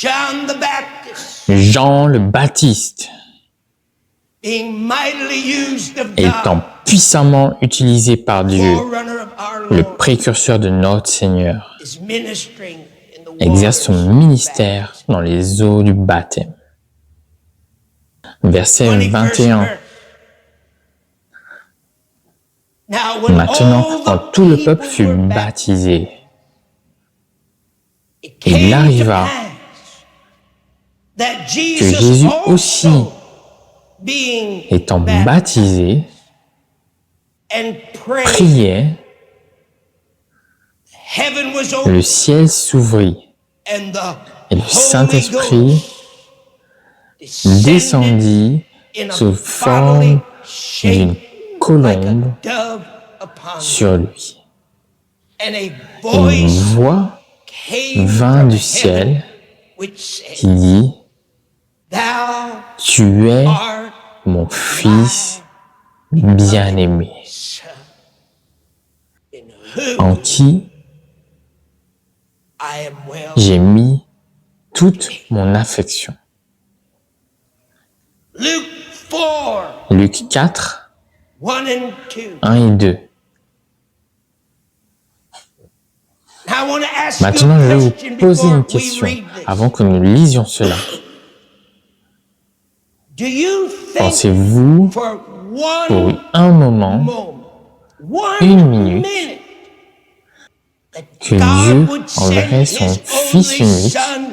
John the Baptist, Jean le Baptiste, being mightily used of étant God, puissamment utilisé par Dieu, forerunner of our le Lord, précurseur de notre Seigneur, is ministering in the exerce waters son ministère dans les eaux du baptême. Verset 21st 21. verse. Now, when Maintenant, all quand the tout le peuple people fut were baptisé, it il came to arriva pass that que Jesus Jésus aussi, also, being étant baptized baptisé, and prayed, priait, heaven was le opened, ciel s'ouvrit and the et le Holy Saint-Esprit Ghost descended descendit in a sous bodily forme d'une shape like colombe a dove upon him. sur lui. And a Et une voice voix came vint from du heaven ciel which said, qui dit, Thou « Tu es art mon Fils bien-aimé, son, in en whom qui I am well. j'ai mis toute mon affection. » Luke 4, Luc 4, 1 and 2. 1 et 2. Now I want to ask Maintenant, je you vais a vous question poser before une we question read this. avant que nous lisions cela. Do you think Pensez-vous for pour one un moment, moment, une one minute, minute, that que God Dieu would enverrait send son his Fils only unique Son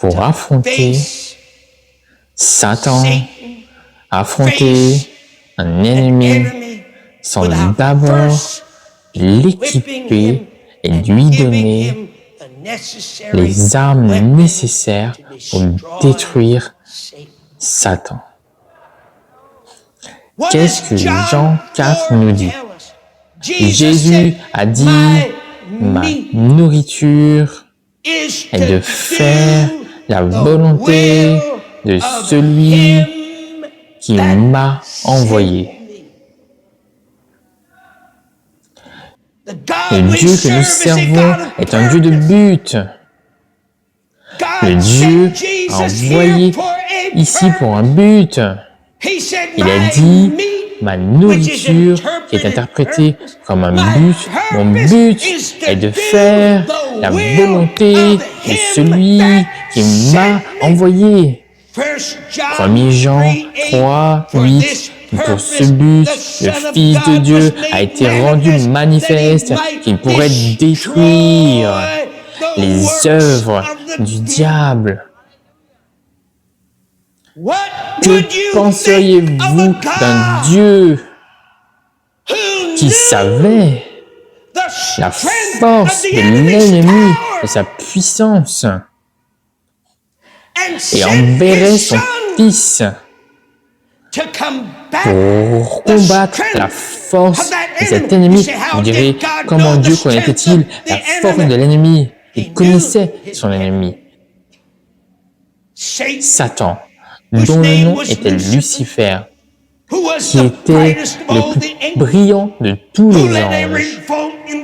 pour affronter face Satan, Satan, affronter un ennemi, enemy, sans without d'abord first l'équiper et and lui giving donner him the necessary les armes weapons nécessaires to pour destroy détruire Satan. Satan. What Qu'est-ce does que John Jean 4 4 nous dit? tell us? Jesus Jésus said, a dit, My ma meat nourriture is est de to faire do la the volonté will de of celui him qui that m'a sent envoyé. me. The Le God we Dieu que nous serve is a servons God of est un Dieu de purpose. but. Le God Dieu sent Jesus a here envoyé for a ici pour un purpose. but. He said, Il a My dit, meat, ma which is nourriture, qui est interpreted interprétée purpose, comme un my but, mon purpose but is to est de do faire the la will volonté of de him celui that qui sent m'a me. envoyé. 1 1 Jean 3, 8. Pour ce but, le Fils de Dieu a été rendu manifeste, qu'il pourrait détruire les œuvres du diable. Que penseriez-vous d'un Dieu qui savait la force de l'ennemi, de sa puissance, et enverrait son Fils pour combattre la force de cet ennemi? Vous direz, comment Dieu connaissait-il la force de l'ennemi? Il connaissait son ennemi, Satan, dont le nom était Lucifer, qui était le plus brillant de tous les anges,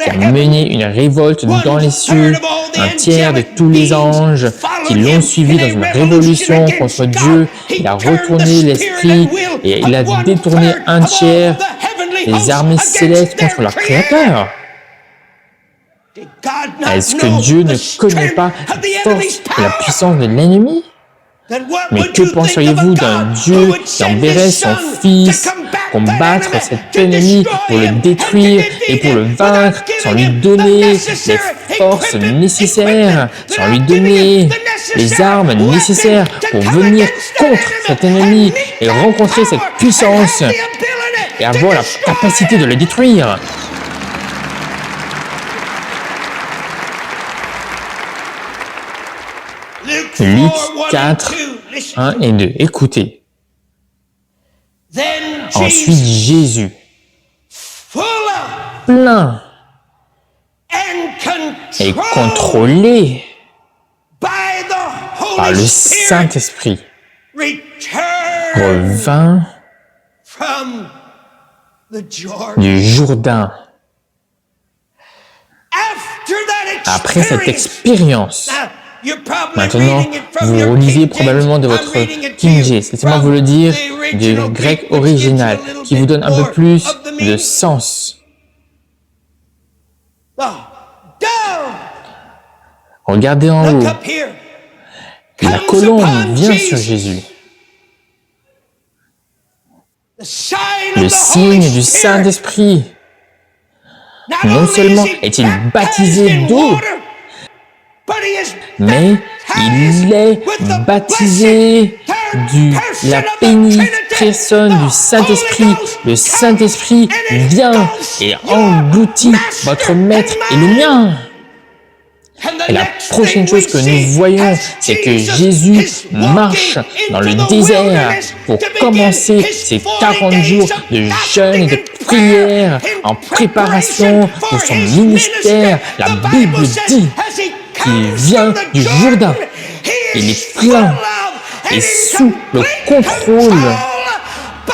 qui a mené une révolte dans les cieux, un tiers de tous les anges qui l'ont suivi dans une révolution contre Dieu. Il a retourné l'esprit et il a détourné un tiers des armées célestes contre leur Créateur. Est-ce que Dieu ne connaît pas la force et la puissance de l'ennemi? Mais que penseriez-vous d'un Dieu qui enverrait son Fils combattre cet ennemi pour le détruire et pour le vaincre sans lui donner les forces nécessaires, sans lui donner les armes nécessaires pour venir contre cet ennemi et rencontrer cette puissance et avoir la capacité de le détruire? Luc 4, 1 et 2. Écoutez. Ensuite, Jésus, plein et contrôlé par le Saint-Esprit, revint du Jourdain. Après cette expérience, You're probably Maintenant, reading it from vous your relisez King probablement de James. votre I'm reading it to King you James. Laissez-moi vous from le dire the du original grec Greek, which gives you original, a little qui vous bit donne un peu more plus of the de meaning. sens. Down. Regardez en Look haut. up here. La Comes colombe upon vient sur Jesus. Jésus. The sign Le of the signe Holy du Spirit. Saint-Esprit. Not Non only seulement is he est-il baptized baptisé in d'eau, water, but he is mais baptized il est with the baptisé blessed de third person la of the bénite Trinity, personne du the Saint-Esprit. Holy Ghost Le Saint-Esprit comes and vient engulfs et your engloutit master votre and maître et le mine. mien. And the Et la next prochaine thing we chose que nous see voyons, as c'est que Jesus Jésus is marche walking dans le into the désert wilderness pour to begin commencer his ses 40 40 days jours of de fasting jeûne et de and prière prayer en in préparation preparation pour for son his ministère. ministry. La The Bible Bible says dit as he qu'il comes vient from the du Jourdain. Jordan, he Il is est full plein of and et in sous le complete contrôle control by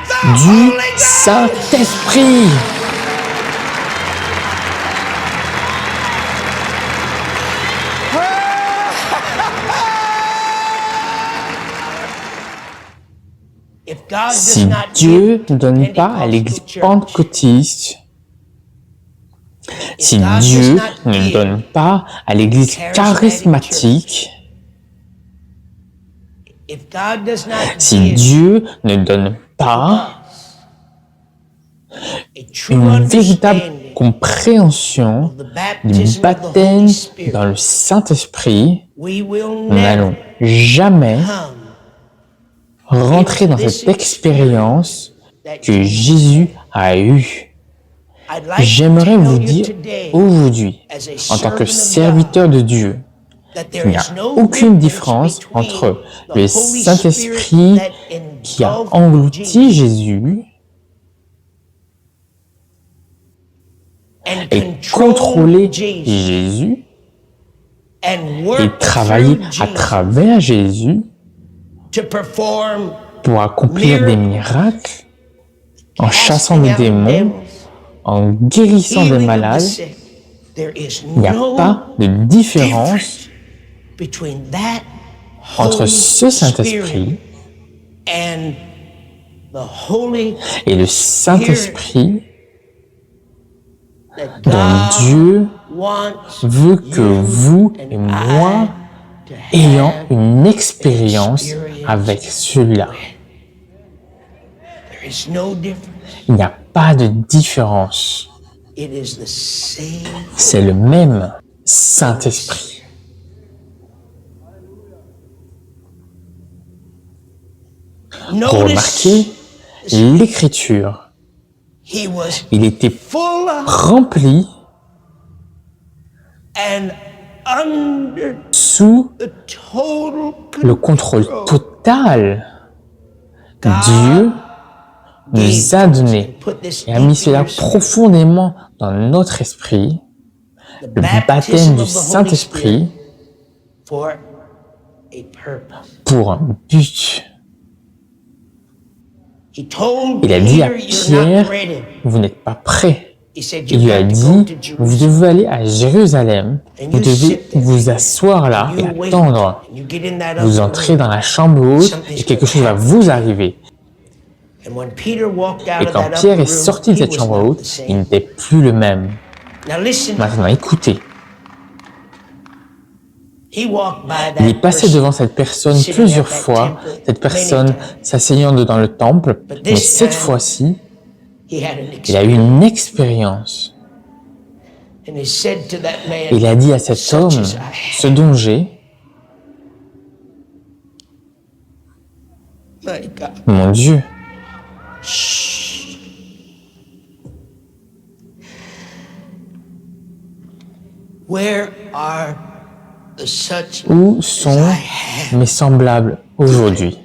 the du Holy Ghost. Saint-Esprit. If God does Si not Dieu give ne donne pas à Pentecostal l'Église church, pentecôtiste, si God does Dieu not ne give donne pas à l'Église charismatique, if God does not si give Dieu ne donne pas a true une véritable understanding compréhension of the du baptism of the baptême Holy Spirit, dans le Saint-Esprit, we will nous n'allons never jamais come rentrer dans cette expérience que Jésus a eue. I'd like J'aimerais to vous tell you dire today, aujourd'hui, as a en tant que servant of serviteur God, de Dieu, that qu'il there n'y a is no aucune difference différence between entre the le Holy Saint-Esprit Spirit that qui a engulfed englouti Jesus Jésus and et controlled contrôlé Jesus Jésus and et worked travaillé through à Jesus travers Jésus to perform pour accomplir des miracles, en chassant casting des out démons, devils, en guérissant des healing of the malades. sick. There is Il n'y a no pas de différence difference between that entre Holy ce Spirit Saint-Esprit and the Holy et le Spirit Saint-Esprit that dont God Dieu wants veut que you vous et and moi I to ayons have une expérience experience avec celui-là. with. There is no difference. Il n'y a pas de différence. It is the same. C'est le même Saint-Esprit. Pour Notice remarquer l'Écriture, he was il était full of rempli and under sous the total le contrôle control. total. Dieu nous a donné et a mis cela profondément dans notre esprit, le baptême du Saint-Esprit for a purpose. pour un but. He told Il a dit à Peter, "You're not Pierre, ready." vous n'êtes pas prêt. He said, Il "You lui a got to dit, go to vous Jerusalem devez aller à Jérusalem, and vous you devez sit there vous asseoir là and et you wait attendre. and you get in that Vous upper entrez room." dans la chambre haute et quelque chose va vous arriver. And when Peter walked out Et of quand that Pierre upper est room, sorti de he cette was chambre not haute, the il same. n'était plus le même. Now listen, Maintenant, écoutez. he walked by Il est that passé person devant cette personne sitting plusieurs at that fois, temple cette personne many times. s'asseyant dans le temple, But mais this cette time, fois-ci, he had an il a eu experience. une expérience. And he said to that man, Il a dit à cet "Such homme, as I ce have." dont j'ai, My God. mon Dieu, Where are the such où as sont I have? mes semblables aujourd'hui?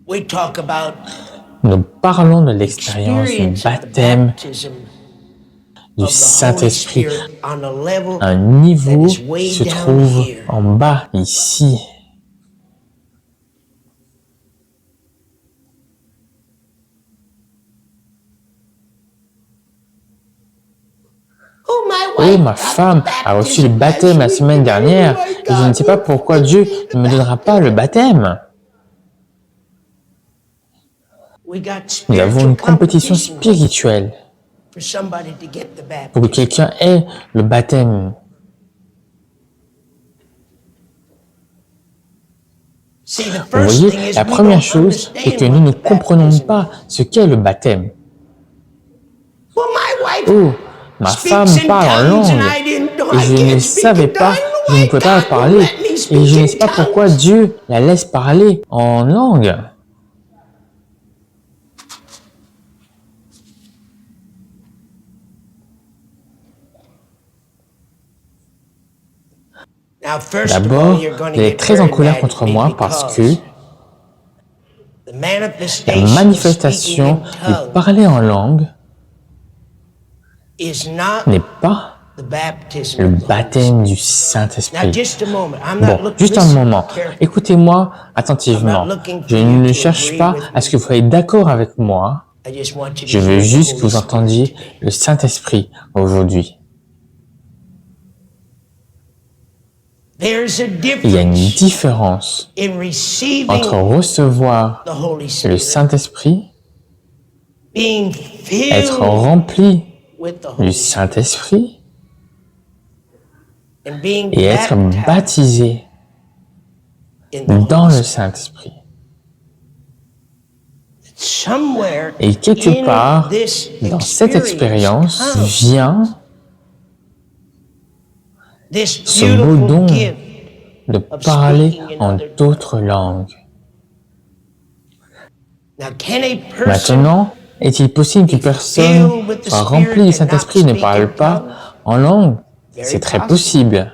We talk about Nous parlons de l'expérience du experience of the baptême baptism du of the Holy Saint-Esprit Spirit on a level à un niveau that is way qui se down trouve here. en bas, ici. Oh, ma femme a reçu le baptême la semaine dernière et je ne sais pas pourquoi Dieu ne me donnera pas le baptême. Nous avons une compétition spirituelle pour que quelqu'un ait le baptême. Vous voyez, la première chose est que nous ne comprenons pas ce qu'est le baptême. Oh, ma femme parle en langue et je ne savais pas, je ne pouvais pas parler et je ne sais pas pourquoi Dieu la laisse parler en langue. D'abord, elle est très en colère contre moi parce que la manifestation du parler en langue n'est pas le baptême du Saint-Esprit. Bon, juste un moment. Écoutez-moi attentivement. Je ne cherche pas à ce que vous soyez d'accord avec moi. Je veux juste que vous entendiez le Saint-Esprit aujourd'hui. Il y a une différence entre recevoir le Saint-Esprit, être rempli du Saint-Esprit et être baptisé dans le Saint-Esprit. Et quelque part, dans cette expérience vient ce beau don de parler en d'autres langues. Maintenant, est-il possible qu'une personne soit remplie du Saint-Esprit et ne parle pas en langue? C'est très possible.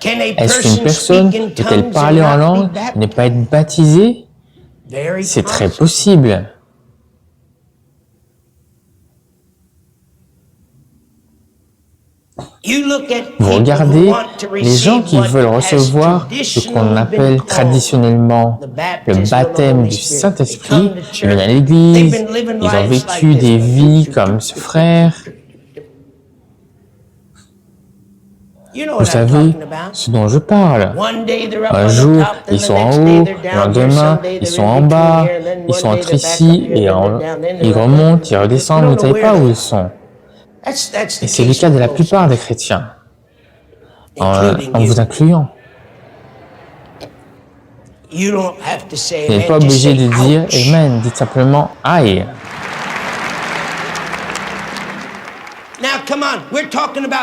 Est-ce qu'une personne peut-elle parler en langue et ne pas être baptisée? C'est très possible. Vous regardez les gens qui veulent recevoir ce qu'on appelle traditionnellement le baptême du Saint-Esprit. Ils viennent à l'église, ils ont vécu des vies comme ce frère. Vous savez ce dont je parle. Un jour, ils sont en haut, le lendemain, ils sont en bas, ils sont entre ici et ils remontent, ils redescendent, vous ne savez pas où ils sont. Et c'est le cas de la plupart des chrétiens, en vous incluant. Vous n'êtes pas obligé de dire « Amen », dites simplement « Aïe ».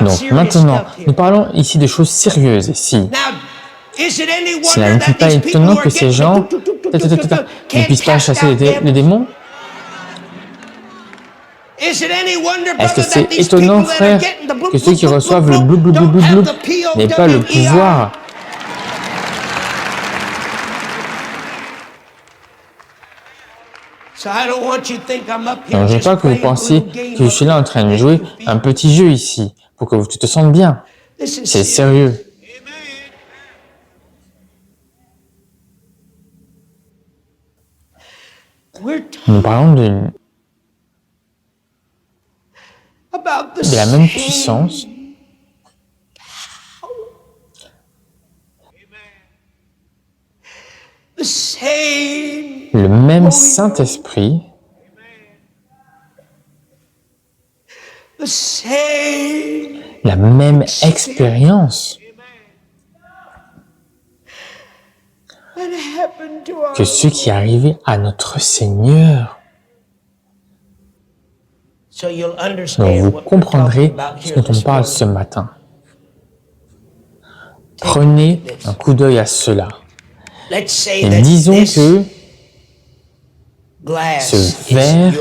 Donc maintenant, nous parlons ici de choses sérieuses ici. Cela n'est pas étonnant que ces gens ne puissent pas chasser les démons? Est-ce que c'est étonnant, frère, que ceux qui reçoivent le blou blou blou blou blou n'aient pas le pouvoir? Donc, je ne veux pas que vous pensiez que je suis là en train de jouer un petit jeu ici, pour que tu te sentes bien. C'est sérieux. Nous parlons de la même puissance, le même Saint-Esprit, la même expérience que ce qui est arrivé à notre Seigneur. Donc vous comprendrez ce dont on parle ce matin. Prenez un coup d'œil à cela. Et disons que ce verre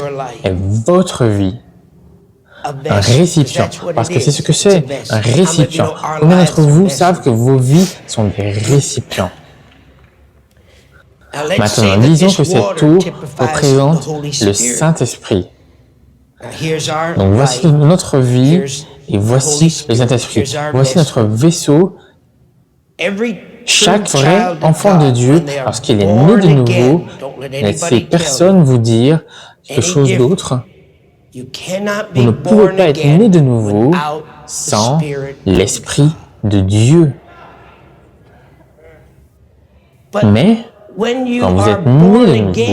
est votre vie, un récipient, parce que c'est ce que c'est, un récipient. Combien d'entre vous savent que vos vies sont des récipients? Maintenant, disons que cette tour représente le Saint-Esprit. Donc voici notre vie et voici le Saint-Esprit. Voici notre vaisseau. Chaque vrai enfant de Dieu, lorsqu'il est né de nouveau, ne laissez personne vous dire quelque chose d'autre. Vous ne pouvez pas être né de nouveau sans l'Esprit de Dieu. Mais quand vous êtes né de nouveau,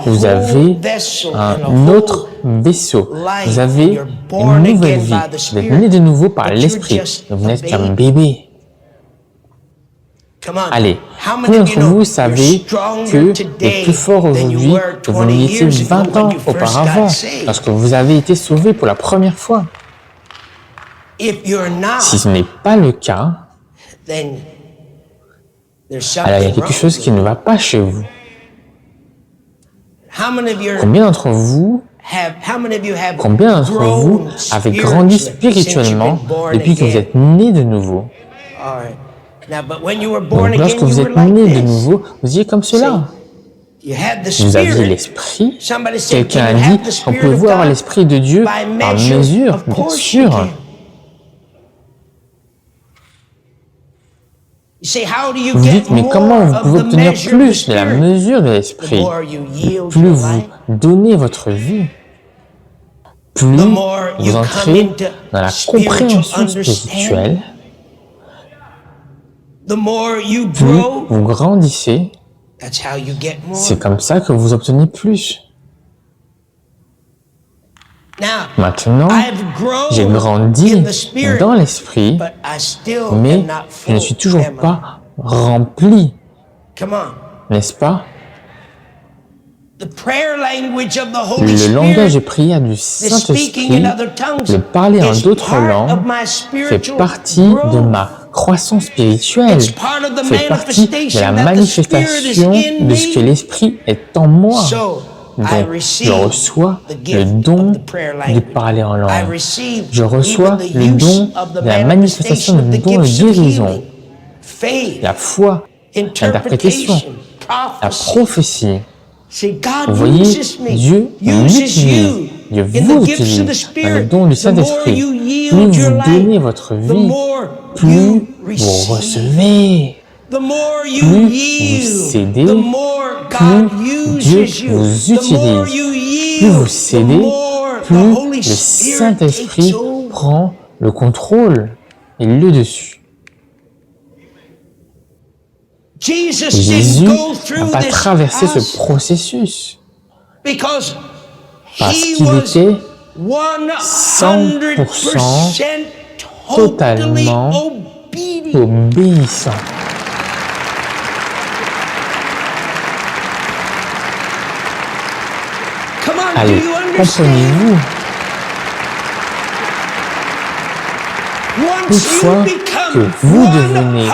vous avez un autre vaisseau. Vous avez une nouvelle vie. Vous êtes né de nouveau par l'Esprit. Vous n'êtes qu'un bébé. Allez, combien d'entre vous savez que vous êtes plus fort aujourd'hui que vous n'y étiez 20 ans auparavant, lorsque vous avez été sauvé pour la première fois? Si ce n'est pas le cas, alors il y a quelque chose qui ne va pas chez vous. Combien d'entre vous avez grandi spirituellement depuis que vous êtes né de nouveau? Donc, lorsque vous êtes né de nouveau, vous étiez comme cela. Vous aviez l'Esprit. Quelqu'un a dit, on peut voir l'Esprit de Dieu par mesure, bien sûr. Vous dites, mais comment vous pouvez obtenir plus de la mesure de l'Esprit? Plus vous donnez votre vie, plus vous entrez dans la compréhension spirituelle, plus vous grandissez, c'est comme ça que vous obtenez plus. Maintenant, j'ai grandi dans l'Esprit, mais je ne suis toujours pas rempli, n'est-ce pas? Le langage de prière du Saint-Esprit, le parler en d'autres langues, fait partie de ma croissance spirituelle, fait partie de la manifestation de ce que l'Esprit est en moi. Donc, je reçois le don de parler en langue. Je reçois le don de la manifestation du don de guérison, la foi, l'interprétation, la prophétie. Vous voyez, Dieu m'utilise, Dieu vous utilise dans le don du Saint-Esprit. Plus vous donnez votre vie, plus vous recevez. Plus vous cédez, plus Dieu vous utilise. Plus vous cédez, plus le Saint-Esprit prend le contrôle et le dessus. Jésus n'a pas traversé ce processus parce qu'il était 100% totalement obéissant. Allez, comprenez-vous? Une fois que vous devenez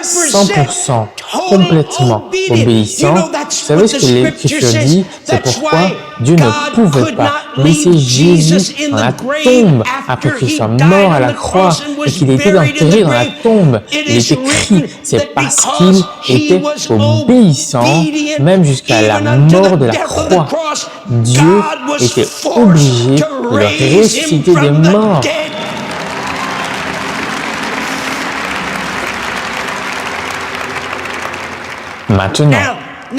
100% complètement obéissant, vous savez ce que l'Écriture dit? C'est pourquoi Dieu ne pouvait pas laisser Jésus dans la tombe après qu'il soit mort à la croix et qu'il ait été enterré dans la tombe. Il est écrit, c'est parce qu'il était obéissant, même jusqu'à la mort de la croix. Dieu était obligé de le ressusciter des morts. Maintenant,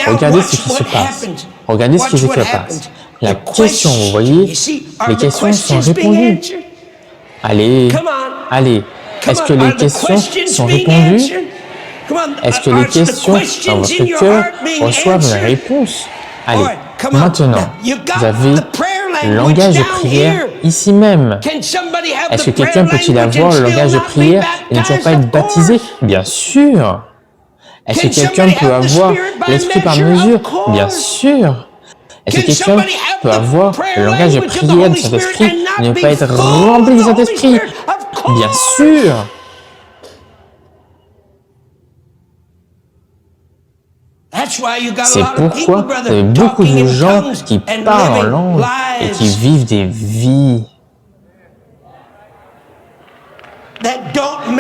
regardez ce qui se passe. Regardez ce qui se passe. La question, vous voyez, les questions sont répondues. Allez, allez. Est-ce que les questions sont répondues? Est-ce que les questions dans votre cœur reçoivent une réponse? Allez, maintenant, vous avez le langage de prière ici même. Est-ce que quelqu'un peut-il avoir le langage de prière et ne toujours pas être baptisé? Bien sûr. Est-ce que quelqu'un peut avoir l'Esprit par mesure? Bien sûr. Est-ce que quelqu'un peut avoir le langage de prière du Saint-Esprit et ne pas être rempli du Saint-Esprit? Bien sûr. C'est pourquoi vous avez beaucoup de gens qui parlent en langue et qui vivent des vies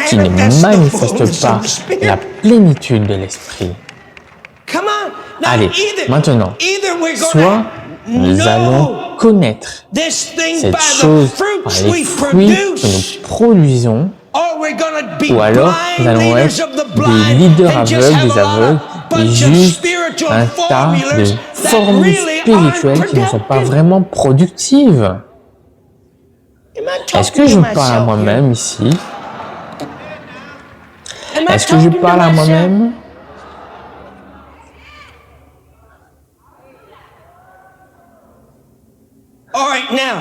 qui ne manifestent pas la plénitude de l'Esprit. Allez, maintenant, soit nous allons connaître cette chose par les fruits que nous produisons, ou alors nous allons être des leaders aveugles, des aveugles, et juste un tas de formules spirituelles qui ne sont pas vraiment productives. Est-ce que je parle à moi-même ici? Est-ce que je parle à moi-même?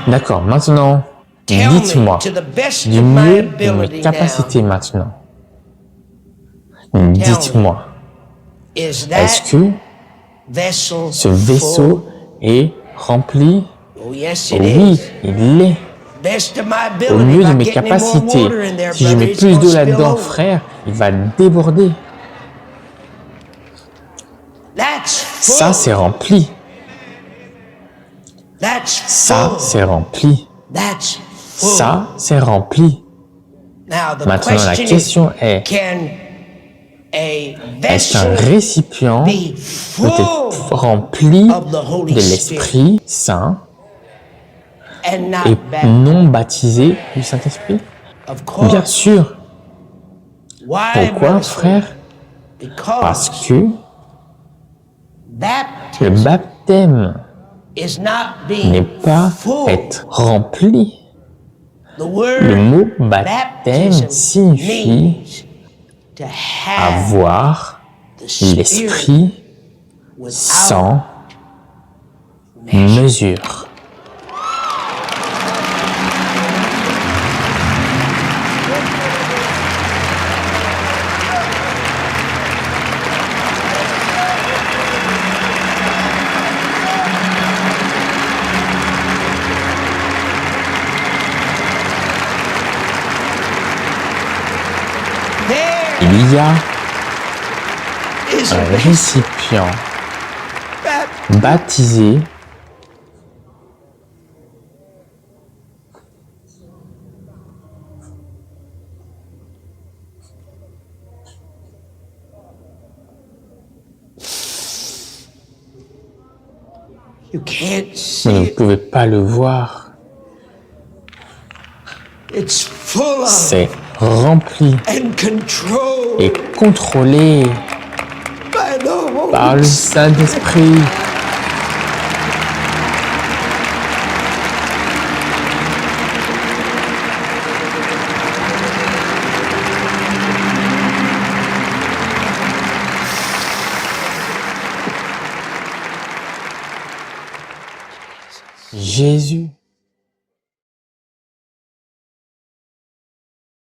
D'accord, maintenant, dites-moi, du mieux de mes capacités maintenant, dites-moi, est-ce que ce vaisseau est rempli? Oui, il l'est. Au mieux de mes capacités. Si je mets plus d'eau là-dedans, frère, il va déborder. Ça, c'est rempli. Ça, c'est rempli. Ça, c'est rempli. Maintenant, la question est, est-ce qu'un récipient peut être rempli de l'Esprit Saint et non baptisé du Saint-Esprit? Bien sûr. Pourquoi, frère? Parce que le baptême n'est pas être rempli. Le mot baptême signifie avoir l'Esprit sans mesure. Il y a un récipient baptisé vous ne pouvez pas le voir. C'est rempli et contrôlé par le Saint-Esprit. Jésus.